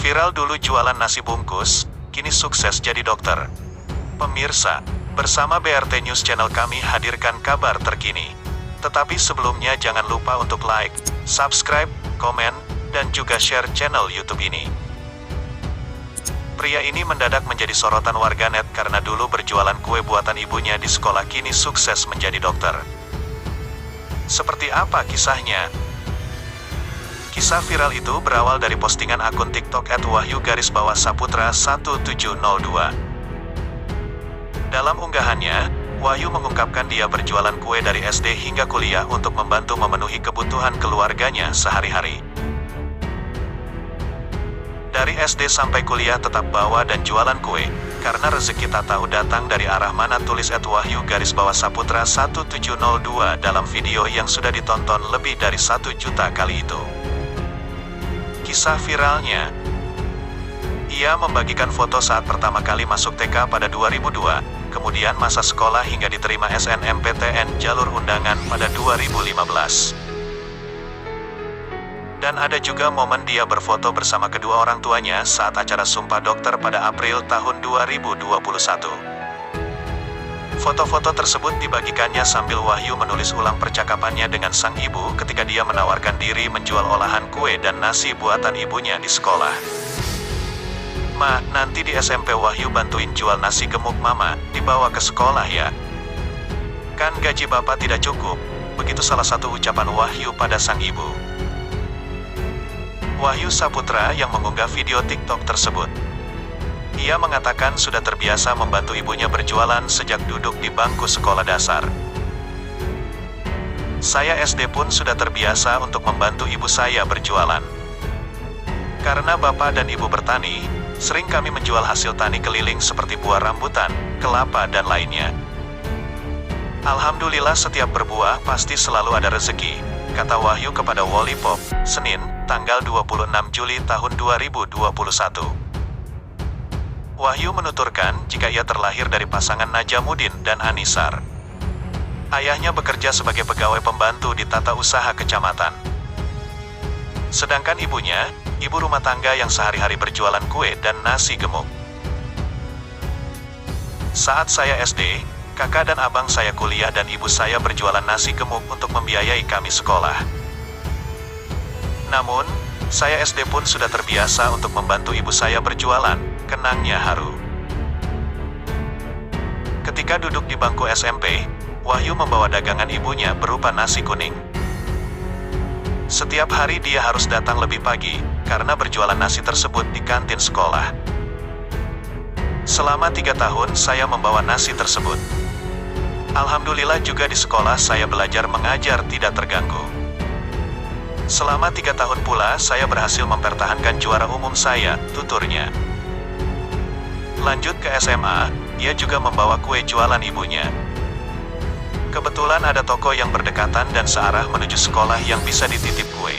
Viral dulu jualan nasi bungkus, kini sukses jadi dokter. Pemirsa, bersama BRT News Channel kami hadirkan kabar terkini. Tetapi sebelumnya jangan lupa untuk like, subscribe, komen, dan juga share channel YouTube ini. Pria ini mendadak menjadi sorotan warganet karena dulu berjualan kue buatan ibunya di sekolah, kini sukses menjadi dokter. Seperti apa kisahnya? Kisah viral itu berawal dari postingan akun TikTok @wahyu_saputra1702. Dalam unggahannya, Wahyu mengungkapkan dia berjualan kue dari SD hingga kuliah untuk membantu memenuhi kebutuhan keluarganya sehari-hari. Dari SD sampai kuliah tetap bawa dan jualan kue, karena rezeki tak tahu datang dari arah mana, tulis @wahyu_saputra1702 dalam video yang sudah ditonton lebih dari 1 juta kali itu. Kisah viralnya, ia membagikan foto saat pertama kali masuk TK pada 2002, kemudian masa sekolah hingga diterima SNMPTN jalur undangan pada 2015. Dan ada juga momen dia berfoto bersama kedua orang tuanya saat acara Sumpah Dokter pada April tahun 2021. Foto-foto tersebut dibagikannya sambil Wahyu menulis ulang percakapannya dengan sang ibu ketika dia menawarkan diri menjual olahan kue dan nasi buatan ibunya di sekolah. "Ma, nanti di SMP Wahyu bantuin jual nasi gemuk Mama, dibawa ke sekolah ya. Kan gaji Bapak tidak cukup," begitu salah satu ucapan Wahyu pada sang ibu. Wahyu Saputra yang mengunggah video TikTok tersebut. Ia mengatakan sudah terbiasa membantu ibunya berjualan sejak duduk di bangku sekolah dasar. "Saya SD pun sudah terbiasa untuk membantu ibu saya berjualan. Karena bapak dan ibu bertani, sering kami menjual hasil tani keliling seperti buah rambutan, kelapa dan lainnya. Alhamdulillah setiap berbuah pasti selalu ada rezeki," kata Wahyu kepada Wallipop, Senin, tanggal 26 Juli tahun 2021. Wahyu menuturkan jika ia terlahir dari pasangan Najamuddin dan Anisar. Ayahnya bekerja sebagai pegawai pembantu di tata usaha kecamatan. Sedangkan ibunya, ibu rumah tangga yang sehari-hari berjualan kue dan nasi gemuk. "Saat saya SD, kakak dan abang saya kuliah dan ibu saya berjualan nasi gemuk untuk membiayai kami sekolah. Namun, saya SD pun sudah terbiasa untuk membantu ibu saya berjualan," kenangnya haru. Ketika duduk di bangku SMP, Wahyu membawa dagangan ibunya berupa nasi kuning. Setiap hari dia harus datang lebih pagi, karena berjualan nasi tersebut di kantin sekolah. "Selama 3 tahun saya membawa nasi tersebut. Alhamdulillah juga di sekolah saya belajar mengajar tidak terganggu. Selama 3 tahun pula saya berhasil mempertahankan juara umum saya," tuturnya. Lanjut ke SMA, ia juga membawa kue jualan ibunya. "Kebetulan ada toko yang berdekatan dan searah menuju sekolah yang bisa dititip kue.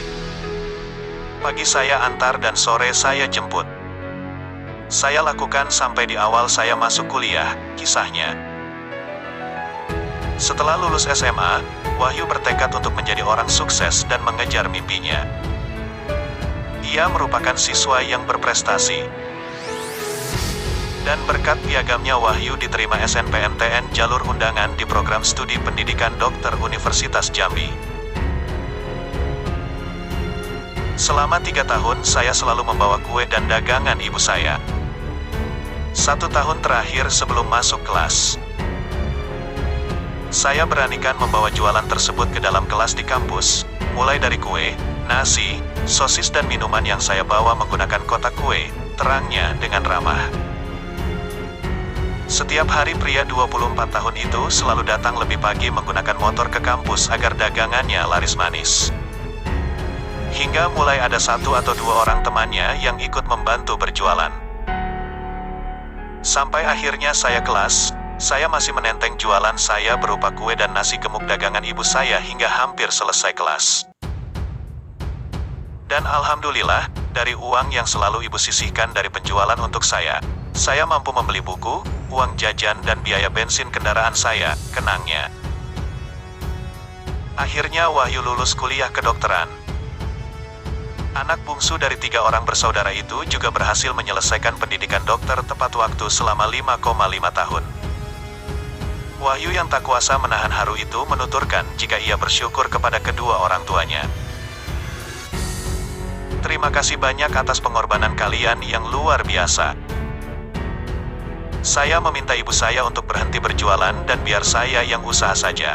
Pagi saya antar dan sore saya jemput. Saya lakukan sampai di awal saya masuk kuliah," kisahnya. Setelah lulus SMA, Wahyu bertekad untuk menjadi orang sukses dan mengejar mimpinya. Ia merupakan siswa yang berprestasi. Dan berkat piagamnya Wahyu diterima SNMPTN jalur undangan di program studi pendidikan dokter Universitas Jambi. "Selama 3 tahun saya selalu membawa kue dan dagangan ibu saya. 1 tahun terakhir sebelum masuk kelas, saya beranikan membawa jualan tersebut ke dalam kelas di kampus, mulai dari kue, nasi, sosis dan minuman yang saya bawa menggunakan kotak kue," terangnya dengan ramah. Setiap hari pria 24 tahun itu selalu datang lebih pagi menggunakan motor ke kampus agar dagangannya laris manis. Hingga mulai ada 1 atau 2 orang temannya yang ikut membantu berjualan. "Sampai akhirnya saya kelas, saya masih menenteng jualan saya berupa kue dan nasi gemuk dagangan ibu saya hingga hampir selesai kelas. Dan alhamdulillah, dari uang yang selalu ibu sisihkan dari penjualan untuk saya mampu membeli buku, uang jajan dan biaya bensin kendaraan saya," kenangnya. Akhirnya Wahyu lulus kuliah kedokteran. Anak bungsu dari 3 orang bersaudara itu juga berhasil menyelesaikan pendidikan dokter tepat waktu selama 5,5 tahun. Wahyu yang tak kuasa menahan haru itu menuturkan jika ia bersyukur kepada kedua orang tuanya. Terima kasih banyak atas pengorbanan kalian yang luar biasa. Saya meminta ibu saya untuk berhenti berjualan dan biar saya yang usaha saja.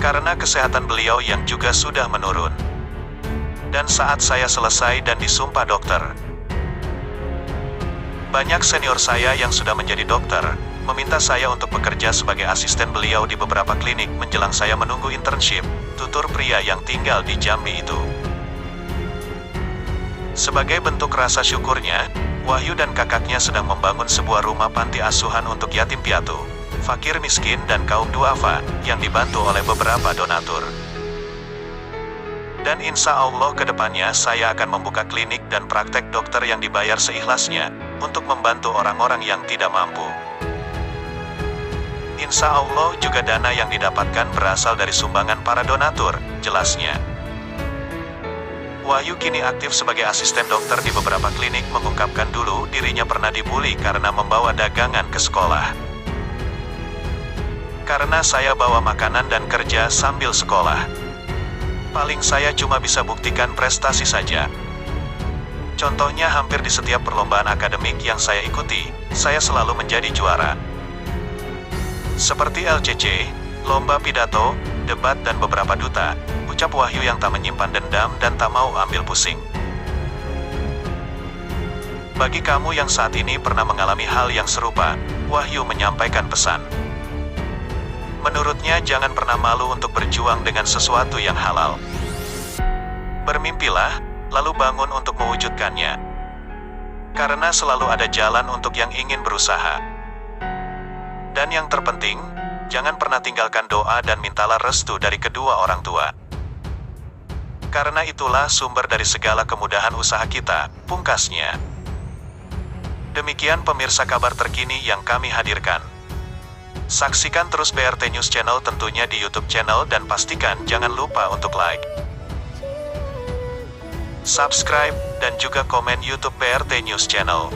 Karena kesehatan beliau yang juga sudah menurun. Dan saat saya selesai dan disumpah dokter, banyak senior saya yang sudah menjadi dokter, meminta saya untuk bekerja sebagai asisten beliau di beberapa klinik menjelang saya menunggu internship, tutur pria yang tinggal di Jambi itu. Sebagai bentuk rasa syukurnya, Wahyu dan kakaknya sedang membangun sebuah rumah panti asuhan untuk yatim piatu, fakir miskin dan kaum duafa, yang dibantu oleh beberapa donatur. Dan insya Allah ke depannya saya akan membuka klinik dan praktek dokter yang dibayar seikhlasnya, untuk membantu orang-orang yang tidak mampu. Insya Allah juga dana yang didapatkan berasal dari sumbangan para donatur, jelasnya. Wahyu kini aktif sebagai asisten dokter di beberapa klinik mengungkapkan dulu dirinya pernah dibully karena membawa dagangan ke sekolah. Karena saya bawa makanan dan kerja sambil sekolah. Paling saya cuma bisa buktikan prestasi saja. Contohnya hampir di setiap perlombaan akademik yang saya ikuti, saya selalu menjadi juara. Seperti LCC, lomba pidato, debat dan beberapa duta, ucap Wahyu yang tak menyimpan dendam dan tak mau ambil pusing. Bagi kamu yang saat ini pernah mengalami hal yang serupa, Wahyu menyampaikan pesan. Menurutnya jangan pernah malu untuk berjuang dengan sesuatu yang halal. Bermimpilah, lalu bangun untuk mewujudkannya. Karena selalu ada jalan untuk yang ingin berusaha. Dan yang terpenting, jangan pernah tinggalkan doa dan mintalah restu dari kedua orang tua. Karena itulah sumber dari segala kemudahan usaha kita, pungkasnya. Demikian pemirsa kabar terkini yang kami hadirkan. Saksikan terus BRT News Channel tentunya di YouTube channel dan pastikan jangan lupa untuk like, subscribe, dan juga komen YouTube BRT News Channel.